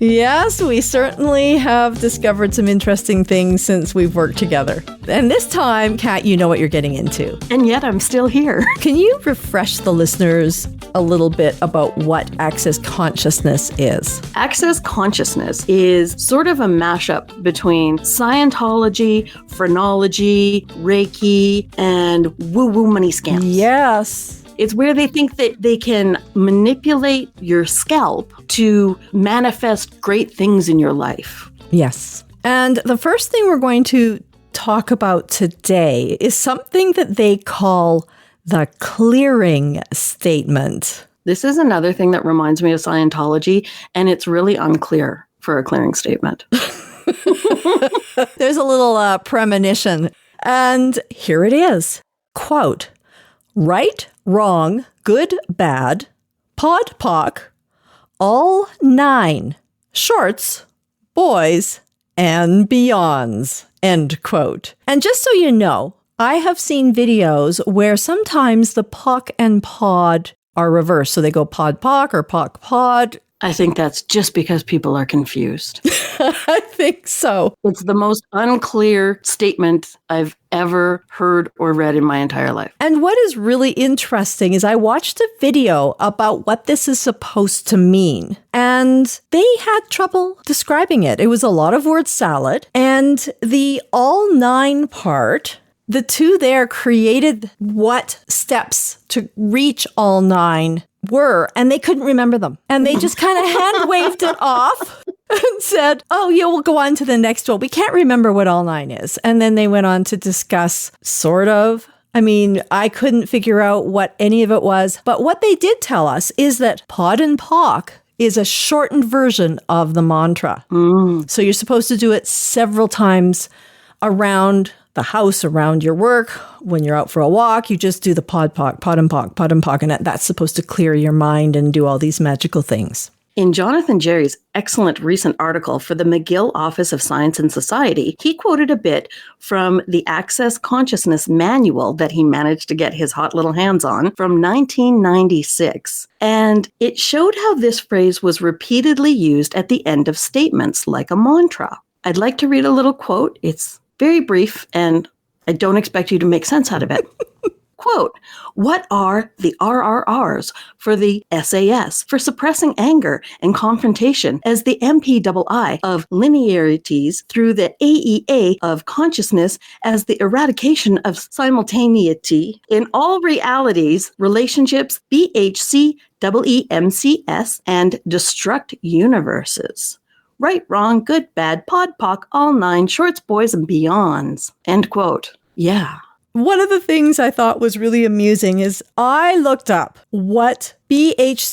Yes, we certainly have discovered some interesting things since we've worked together. And this time, Kat, you know what you're getting into. And yet I'm still here. Can you refresh the listeners a little bit about what access consciousness is? Access consciousness is sort of a mashup between Scientology, phrenology, Reiki, and woo-woo money scams. Yes. It's where they think that they can manipulate your scalp to manifest great things in your life. Yes. And the first thing we're going to talk about today is something that they call the clearing statement. This is another thing that reminds me of Scientology, and it's really unclear for a clearing statement. There's a little premonition. And here it is. Quote, right, wrong, good, bad, pod, poc, all 9, shorts, boys, and beyonds, end quote. And just so you know, I have seen videos where sometimes the poc and pod are reversed. So they go pod, poc or poc, pod. I think that's just because people are confused. I think so. It's the most unclear statement I've ever heard or read in my entire life. And what is really interesting is I watched a video about what this is supposed to mean. And they had trouble describing it. It was a lot of word salad. And the all 9 part, the two there created what steps to reach all 9 were, and they couldn't remember them. And they just kind of hand waved it off and said, oh, yeah, we'll go on to the next one. We can't remember what all 9 is. And then they went on to discuss sort of. I mean, I couldn't figure out what any of it was. But what they did tell us is that pod and poc is a shortened version of the mantra. So you're supposed to do it several times around the house, around your work. When you're out for a walk, you just do the pod, poc, pod and poc, pod and poc, and that's supposed to clear your mind and do all these magical things. In Jonathan Jerry's excellent recent article for the McGill Office of Science and Society, he quoted a bit from the Access Consciousness Manual that he managed to get his hot little hands on from 1996. And it showed how this phrase was repeatedly used at the end of statements like a mantra. I'd like to read a little quote. It's very brief, and I don't expect you to make sense out of it. Quote, what are the RRRs for the SAS for suppressing anger and confrontation as the MPII of linearities through the AEA of consciousness as the eradication of simultaneity in all realities, relationships, BHC, EEMCS, and destruct universes. Right, wrong, good, bad, pod, poc, all 9, shorts, boys, and beyonds. End quote. Yeah. One of the things I thought was really amusing is I looked up what BHCEEMCS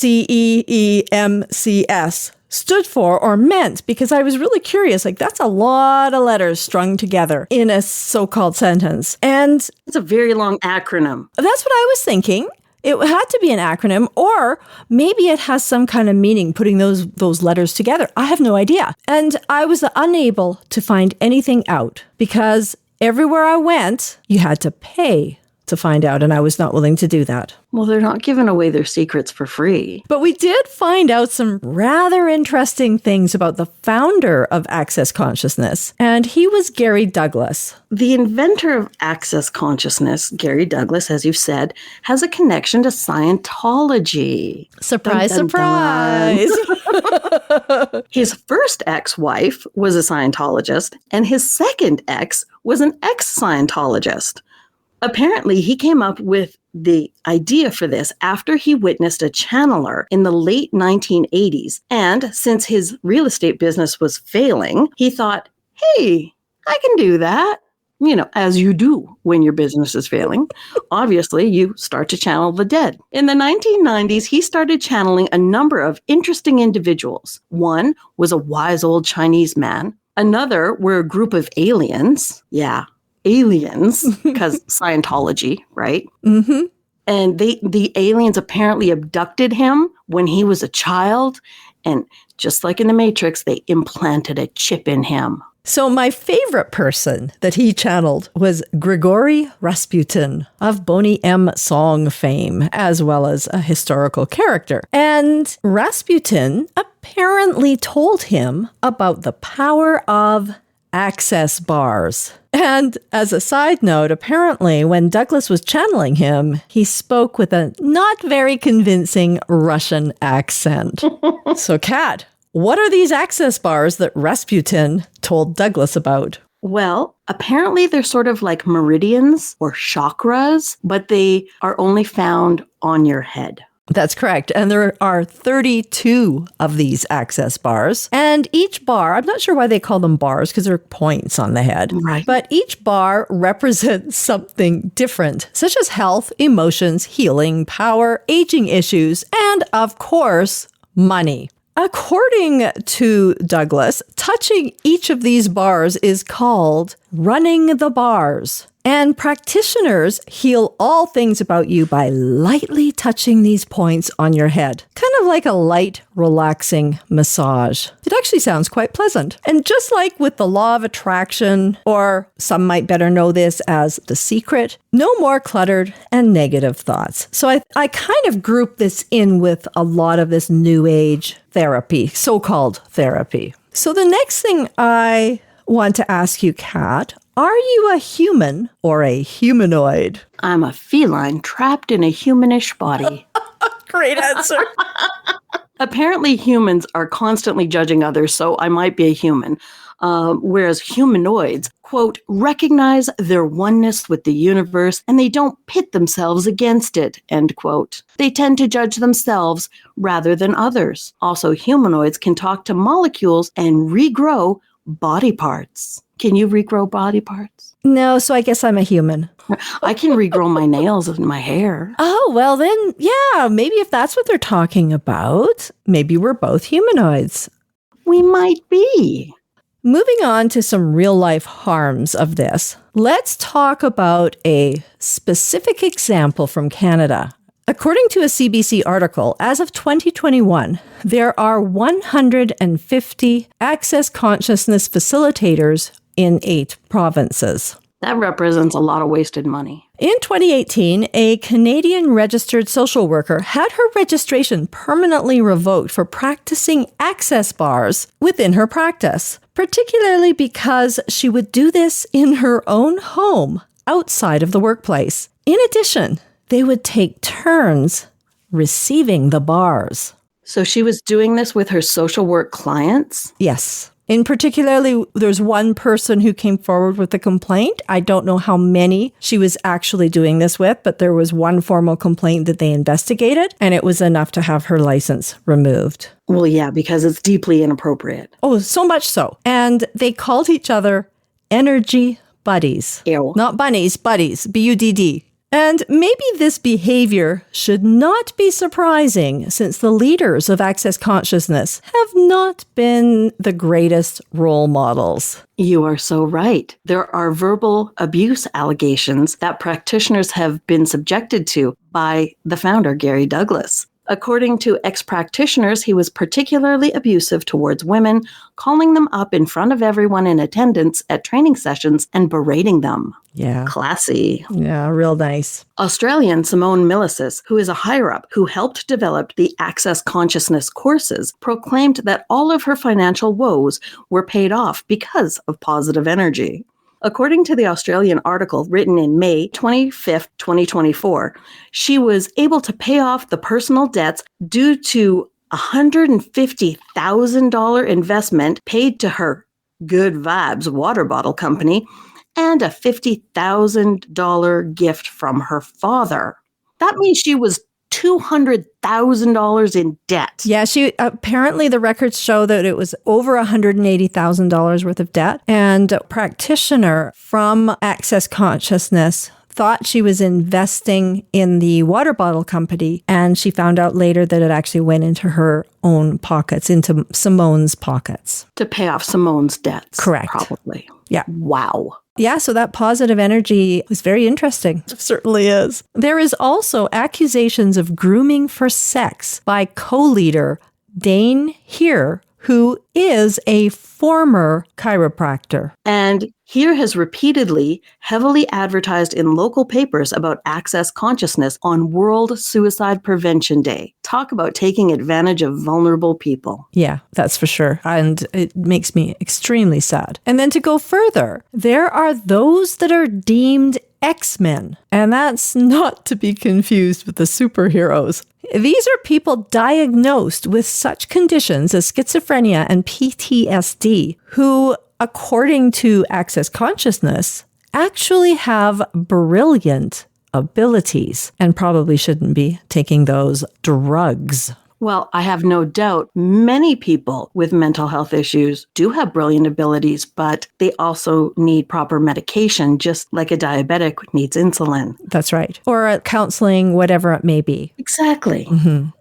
stood for or meant because I was really curious. Like, that's a lot of letters strung together in a so-called sentence. And it's a very long acronym. That's what I was thinking. It had to be an acronym, or maybe it has some kind of meaning putting those letters together. I have no idea. And I was unable to find anything out because everywhere I went, you had to pay to find out, and I was not willing to do that. Well, they're not giving away their secrets for free. But we did find out some rather interesting things about the founder of Access Consciousness, and he was Gary Douglas. The inventor of Access Consciousness, Gary Douglas, as you've said, has a connection to Scientology. Surprise, dun, dun, surprise. Dun. His first ex-wife was a Scientologist, and his second ex was an ex-Scientologist. Apparently, he came up with the idea for this after he witnessed a channeler in the late 1980s. And since his real estate business was failing, he thought, hey, I can do that. You know, as you do when your business is failing. Obviously, you start to channel the dead. In the 1990s, he started channeling a number of interesting individuals. One was a wise old Chinese man. Another were a group of aliens. Yeah. Aliens, because Scientology, right? Mm-hmm. And the aliens apparently abducted him when he was a child. And just like in the Matrix, they implanted a chip in him. So my favorite person that he channeled was Grigory Rasputin of Boney M. song fame, as well as a historical character. And Rasputin apparently told him about the power of access bars. And as a side note, apparently when Douglas was channeling him, he spoke with a not very convincing Russian accent. So, Kat, what are these access bars that Rasputin told Douglas about? Well, apparently they're sort of like meridians or chakras, but they are only found on your head. That's correct. And there are 32 of these access bars. And each bar, I'm not sure why they call them bars because they're points on the head. Right. But each bar represents something different, such as health, emotions, healing, power, aging issues, and of course, money. According to Douglas, touching each of these bars is called running the bars. And practitioners heal all things about you by lightly touching these points on your head. Kind of like a light, relaxing massage. It actually sounds quite pleasant. And just like with the law of attraction, or some might better know this as the secret, no more cluttered and negative thoughts. So I kind of group this in with a lot of this new age therapy, so-called therapy. So the next thing I want to ask you, Kat, are you a human or a humanoid? I'm a feline trapped in a humanish body. Great answer. Apparently, humans are constantly judging others, so I might be a human. Whereas humanoids, quote, recognize their oneness with the universe and they don't pit themselves against it, end quote. They tend to judge themselves rather than others. Also, humanoids can talk to molecules and regrow body parts. Can you regrow body parts? No, so I guess I'm a human. I can regrow my nails and my hair. Oh, well then, yeah, maybe if that's what they're talking about, maybe we're both humanoids. We might be. Moving on to some real life harms of this, let's talk about a specific example from Canada. According to a CBC article, as of 2021, there are 150 access consciousness facilitators in 8 provinces. That represents a lot of wasted money. In 2018, a Canadian registered social worker had her registration permanently revoked for practicing access bars within her practice, particularly because she would do this in her own home outside of the workplace. In addition, they would take turns receiving the bars. So she was doing this with her social work clients? Yes. In particularly, there's one person who came forward with a complaint. I don't know how many she was actually doing this with, but there was one formal complaint that they investigated, and it was enough to have her license removed. Well, yeah, because it's deeply inappropriate. Oh, so much so. And they called each other energy buddies. Ew. Not bunnies, buddies, B-U-D-D. And maybe this behavior should not be surprising since the leaders of Access Consciousness have not been the greatest role models. You are so right. There are verbal abuse allegations that practitioners have been subjected to by the founder, Gary Douglas. According to ex-practitioners, he was particularly abusive towards women, calling them up in front of everyone in attendance at training sessions and berating them. Yeah. Classy. Yeah, real nice. Australian Simone Millicis, who is a higher-up who helped develop the Access Consciousness courses, proclaimed that all of her financial woes were paid off because of positive energy. According to the Australian article written in May 25th, 2024, she was able to pay off the personal debts due to a $150,000 investment paid to her Good Vibes water bottle company and a $50,000 gift from her father. That means she was $200,000 in debt. Yeah, she apparently the records show that it was over $180,000 worth of debt. And a practitioner from Access Consciousness thought she was investing in the water bottle company, and she found out later that it actually went into her own pockets, into Simone's pockets. To pay off Simone's debts. Correct. Probably. Yeah. Wow. Yeah, so that positive energy is very interesting. It certainly is. There is also accusations of grooming for sex by co-leader Dane Here, who is a former chiropractor. And Here has repeatedly heavily advertised in local papers about Access Consciousness on World Suicide Prevention Day. Talk about taking advantage of vulnerable people. Yeah, that's for sure. And it makes me extremely sad. And then to go further, there are those that are deemed X-Men. And that's not to be confused with the superheroes. These are people diagnosed with such conditions as schizophrenia and PTSD who, according to Access Consciousness, actually have brilliant abilities and probably shouldn't be taking those drugs. Well, I have no doubt many people with mental health issues do have brilliant abilities, but they also need proper medication, just like a diabetic needs insulin. That's right. Or counseling, whatever it may be. Exactly.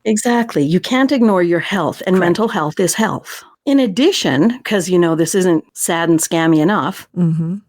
Exactly. You can't ignore your health, and mental health is health. In addition, because this isn't sad and scammy enough,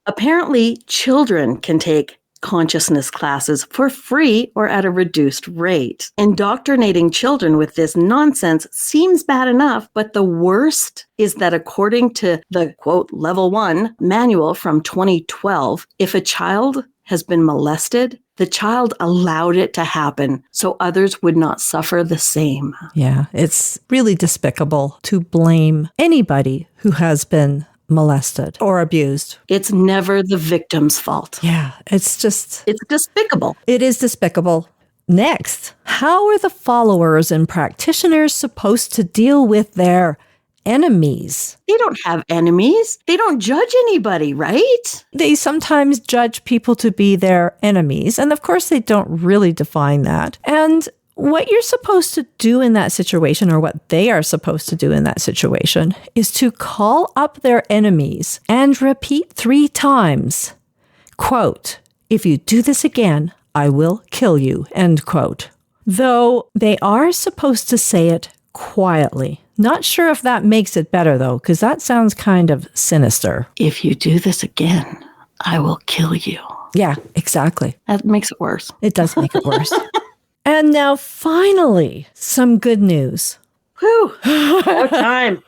apparently children can take consciousness classes for free or at a reduced rate. Indoctrinating children with this nonsense seems bad enough, but the worst is that according to the, quote, level 1 manual from 2012, if a child has been molested, the child allowed it to happen so others would not suffer the same. Yeah, it's really despicable to blame anybody who has been molested or abused. It's never the victim's fault. Yeah, it's despicable. It is despicable. Next, how are the followers and practitioners supposed to deal with their enemies? They don't have enemies. They don't judge anybody, right? They sometimes judge people to be their enemies. And of course, they don't really define that. And what you're supposed to do in that situation, or what they are supposed to do in that situation, is to call up their enemies and repeat 3 times, quote, "If you do this again, I will kill you," end quote. Though they are supposed to say it quietly. Not sure if that makes it better, though, because that sounds kind of sinister. If you do this again, I will kill you. Yeah, exactly. That makes it worse. It does make it worse. And now, finally, some good news. Whew, about time.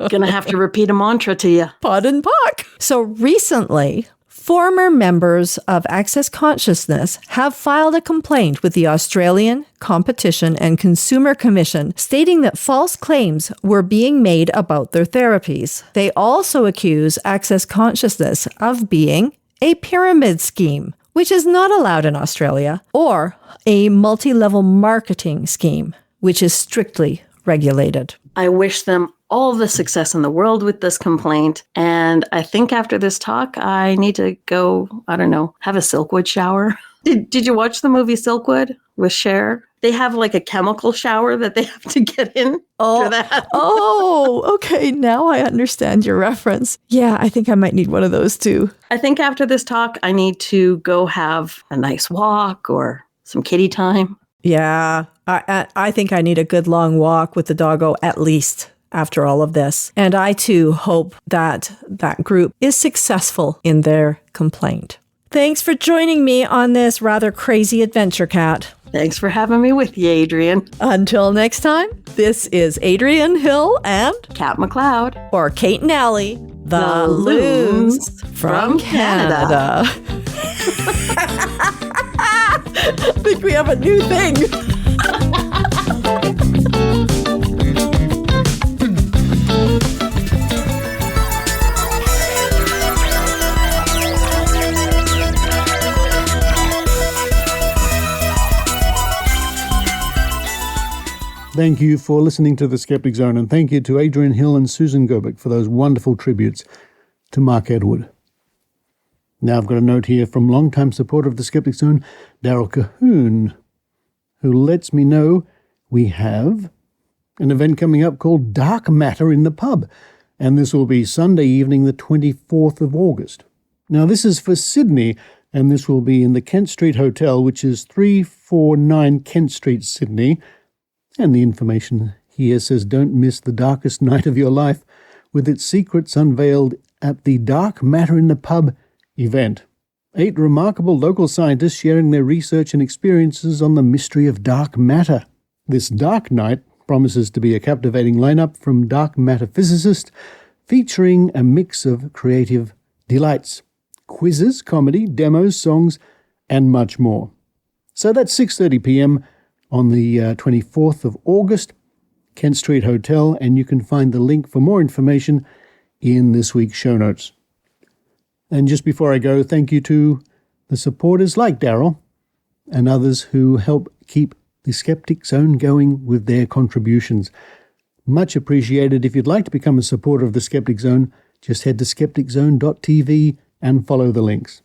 Gonna have to repeat a mantra to you. Pod and Pock. So recently, former members of Access Consciousness have filed a complaint with the Australian Competition and Consumer Commission stating that false claims were being made about their therapies. They also accuse Access Consciousness of being a pyramid scheme, which is not allowed in Australia, or a multi-level marketing scheme, which is strictly regulated. I wish them all the success in the world with this complaint. And I think after this talk, I need to go, have a Silkwood shower. Did you watch the movie Silkwood with Cher? They have like a chemical shower that they have to get in for that. Oh, okay. Now I understand your reference. Yeah, I think I might need one of those too. I think after this talk, I need to go have a nice walk or some kitty time. Yeah, I think I need a good long walk with the doggo at least after all of this. And I too hope that that group is successful in their complaint. Thanks for joining me on this rather crazy adventure, Kat. Thanks for having me with you, Adrienne. Until next time, this is Adrienne Hill and Kat McLeod, or Kate and Allie, the Loons from Canada. I think we have a new thing. Thank you for listening to The Skeptic Zone, and thank you to Adrienne Hill and Susan Gerbic for those wonderful tributes to Mark Edward. Now I've got a note here from longtime supporter of The Skeptic Zone, Daryl Cahoon, who lets me know we have an event coming up called Dark Matter in the Pub, and this will be Sunday evening, the 24th of August. Now this is for Sydney, and this will be in the Kent Street Hotel, which is 349 Kent Street, Sydney. And the information here says, don't miss the darkest night of your life with its secrets unveiled at the Dark Matter in the Pub event. 8 remarkable local scientists sharing their research and experiences on the mystery of dark matter. This dark night promises to be a captivating lineup from dark matter physicists, featuring a mix of creative delights, quizzes, comedy, demos, songs, and much more. So that's 6:30 p.m. on the 24th of August, Kent Street Hotel, and you can find the link for more information in this week's show notes. And just before I go, thank you to the supporters like Daryl and others who help keep the Skeptic Zone going with their contributions. Much appreciated. If you'd like to become a supporter of the Skeptic Zone, just head to skepticzone.tv and follow the links.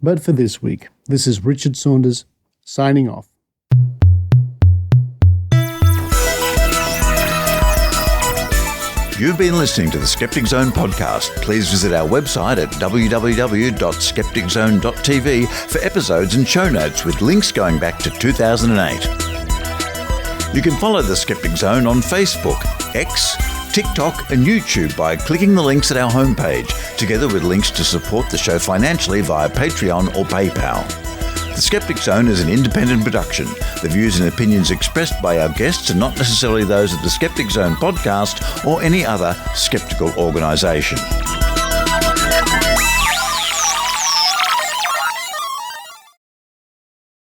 But for this week, this is Richard Saunders signing off. You've been listening to the Skeptic Zone podcast. Please visit our website at www.skepticzone.tv for episodes and show notes with links going back to 2008. You can follow the Skeptic Zone on Facebook, X, TikTok and YouTube by clicking the links at our homepage, together with links to support the show financially via Patreon or PayPal. The Skeptic Zone is an independent production. The views and opinions expressed by our guests are not necessarily those of the Skeptic Zone podcast or any other skeptical organisation.